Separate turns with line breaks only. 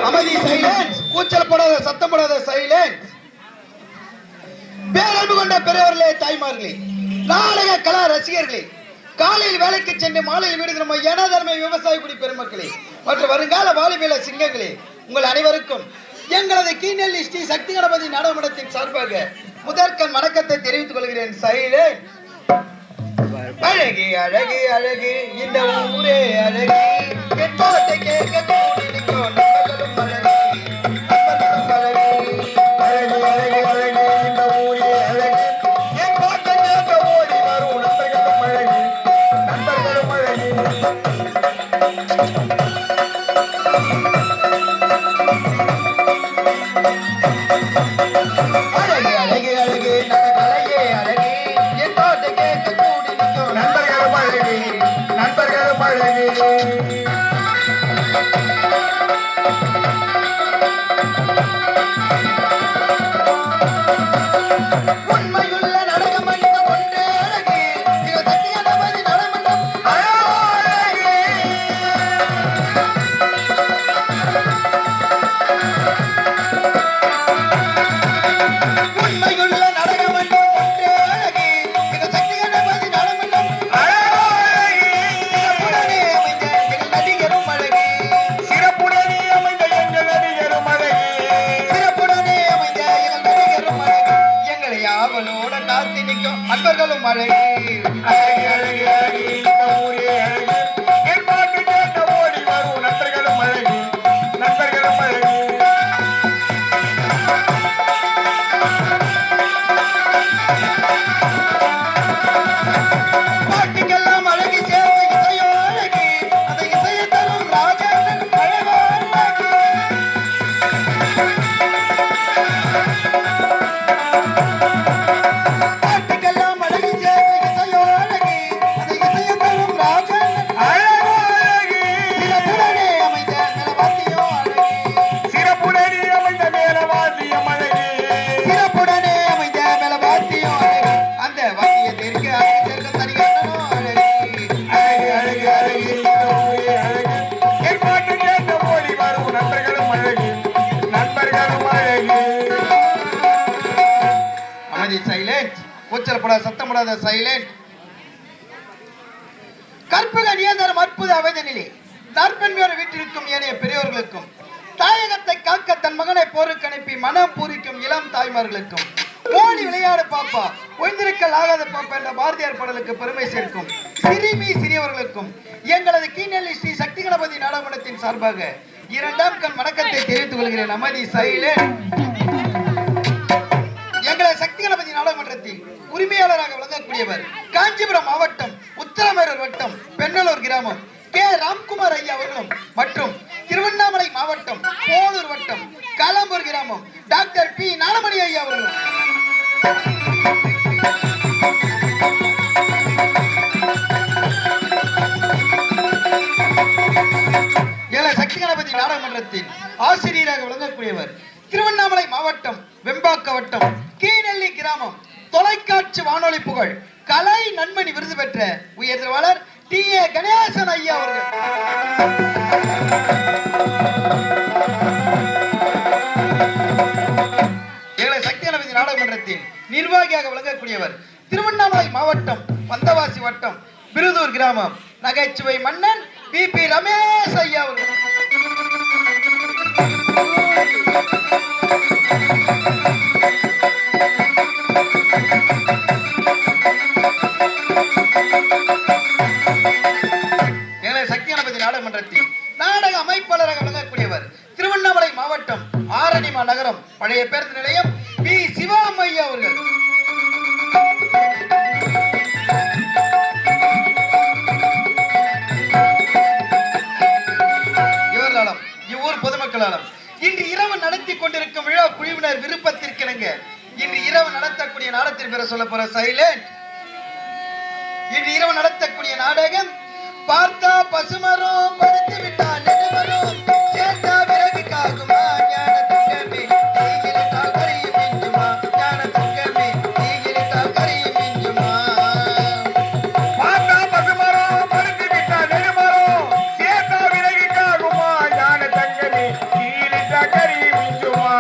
அமைதி, சைலன்ஸ். கூச்சல் போடாத, சத்தம் போடாத, சைலன்ஸ். பேரன்பு கொண்ட பெரியவர்களே, தாய்மார்களே, நாடக கலா ரசிகர்களே, காலையில் வேலைக்கு சென்று மாலையில் வீடு திரும்ப எனதர்மை விவசாய குடி பெருமக்களே மற்றும் வருங்கால வாலிபேல சிங்கங்களே, உங்கள் அனைவருக்கும் எங்களது கீழ்நெல்லி ஸ்ரீ சக்தி கணபதி நாடகமன்றத்தின் சார்பாக முதற்கண் வணக்கத்தை தெரிவித்துக் கொள்கிறேன். சைலன்ஸ். அழகே அழகே அழகே இந்த ஊரே அழகே, கேட்பாட்டை கேட்க கூடியிருக்கும் நம்பர்களும் அழகே, நம்பர்களும் அழகே. அழகே அழகே அழகே இந்த ஊரே அழகே, கேட்பாட்டை கேட்க ஓடி வரும் நம்பர்களும் அழகே, நம்பர்களும் அழகே. அழகே அழகே அழகே நம்ம கலையே அழகே, என் பாட்டை கேட்க கூடி நிற்கும் நண்பர்களும் அழகே, நண்பர்களும் அழகே. உண்மையுள்ள நடகமன்றம் ஒன்றே அழகே, இது சக்தி கணபதி நடமன்றம் அழகே. உண்மையுள்ள நடகமன்றம் ஒன்றே அழகே, இது சக்தி கணபதி நடமன்றம் அழகே. சிறப்புடனே அமைந்த எங்கள் நடிகரும் அழகே, சிறப்புடனே அமைந்த எங்கள் நடிகரும் அழகே, எங்களை ஆவலோட காத்து நிற்கும் அன்பர்களும் அழகே. அழகே அழகே அழகே இந்த ஊரே அழகே, என் பாட்டு கேட்க ஓடி வரும் நண்பர்களும் அழகே, நண்பர்களும் அழகே. பாட்டுக்கெல்லாம் அழகி சேர்ந்த இசையோ அழகே, அந்த இசையை தரும் ராஜேந்திரன் அழகோ அழகே. பாட்டுக்கெல்லாம் அழகி சேர்ந்த இசையோ அழகே, அந்த இசையை தரும் ராஜேந்திரன் அழகோ அழகே. சிறப்புடனே அமைந்த மேலவாத்தியோ அழகே, சிறப்புடனே அமைந்த மேலவாத்தியம் அழகே, சிறப்புடனே அமைந்த மேலவாத்தியம் அழகே. அந்த வாத்தியத்திற்கு அழகு சேர்க்க தனியானோ அழகே. அழகே அழகே அழகே இந்த ஊரே அழகே, என் பாட்டு கேட்க ஓடி வரும் நண்பர்களும் அழகே, நண்பர்களும் அழகே. அமைதி, சைலன்ஸ். கூச்சல் போடாத, சத்தம் போடாத, சைலன்ஸ். கற்பக நியந்தரம் அற்புத அவதனிலே நற்பெண்மையோடு வீட்டிற்கும் ஏனைய பெரியோர்களுக்கும் தாயகத்தை காக்க தன் மகனை போருக்கு அனுப்பி மனம் பூரிக்கும் இளம் தாய்மார்களுக்கும் ஓடி விளையாடு பாப்பா ஒய்ந்திருக்கல் ஆகாத பாப்பா என்ற பாரதியார் பாடலுக்கு பெருமை சேர்க்கும் சிறுமி சிறியவர்களுக்கும் எங்களது கீழ்நெல்லி ஸ்ரீ சக்தி கணபதி நாடகமன்றத்தின் சார்பாக இரண்டாம் கண் வணக்கத்தை தெரிவித்துக் கொள்கிறேன். அமைதி, சைலன்ஸ். எங்களது சக்தி கணபதி நாடகமன்றத்தின் உரிமையாளராக விளங்கக்கூடியவர் காஞ்சிபுரம் மாவட்டம் உத்தரமேரூர் வட்டம் பெண்ணலூர் கிராமம் கே ராம்குமார் ஐயா அவர்களும் மற்றும் திருவண்ணாமலை மாவட்டம் போலூர் வட்டம் காலாம்பூர் கிராமம் டாக்டர் பி நானமணி ஐயா அவர்களும் சக்தி கணபதி நாடகமன்றத்தின் ஆசிரியராக விளங்கக்கூடியவர் திருவண்ணாமலை மாவட்டம் வெம்பாக்க வட்டம் கீழ்நெல்லி கிராமம் தொலைக்காட்சி வானொலி புகழ் கலை நன்மணி விருது பெற்ற உயர்திருவாளர் டி ஏ கணேசன் ஐயா அவர்கள். சக்தி கணபதி நாடகமன்றத்தின் நிர்வாகியாக விளங்கக்கூடியவர் திருவண்ணாமலை மாவட்டம் வந்தவாசி வட்டம் விருதூர் கிராமம் நகைச்சுவை மன்னன் பி பி ரமேஷ் ஐயா அவர்கள். சக்தி கணபதி நாடகமன்றத்தின் நாடக அமைப்பாளராக விளங்கக்கூடியவர் திருவண்ணாமலை மாவட்டம் ஆரணிமா நகரம் பழைய பேருந்து நிலையம் பி சிவாமையா அவர்கள். இன்று இரவு நடத்தக்கூடிய நாடகத்தின் பேரை சொல்ல போற சைலண்ட். இன்று இரவு நடத்தக்கூடிய நாடகம் பார்த்தா பசுமரம் படுத்து விட்டா நெடுமரம் சேர்த்தா விறகு காகுமா ஞான தங்கமே தீயிலிட்டால் கரியும் மிஞ்சுமா ஞான தங்கமே தீயிலிட்டால் கரியும் மிஞ்சுமா.
பார்த்தா பசுமரம் படுத்து விட்டா நெடுமரம் சேர்த்தா விறகு காகுமா ஞான தங்கமே தீயிலிட்டா கரியும் மிஞ்சுமா.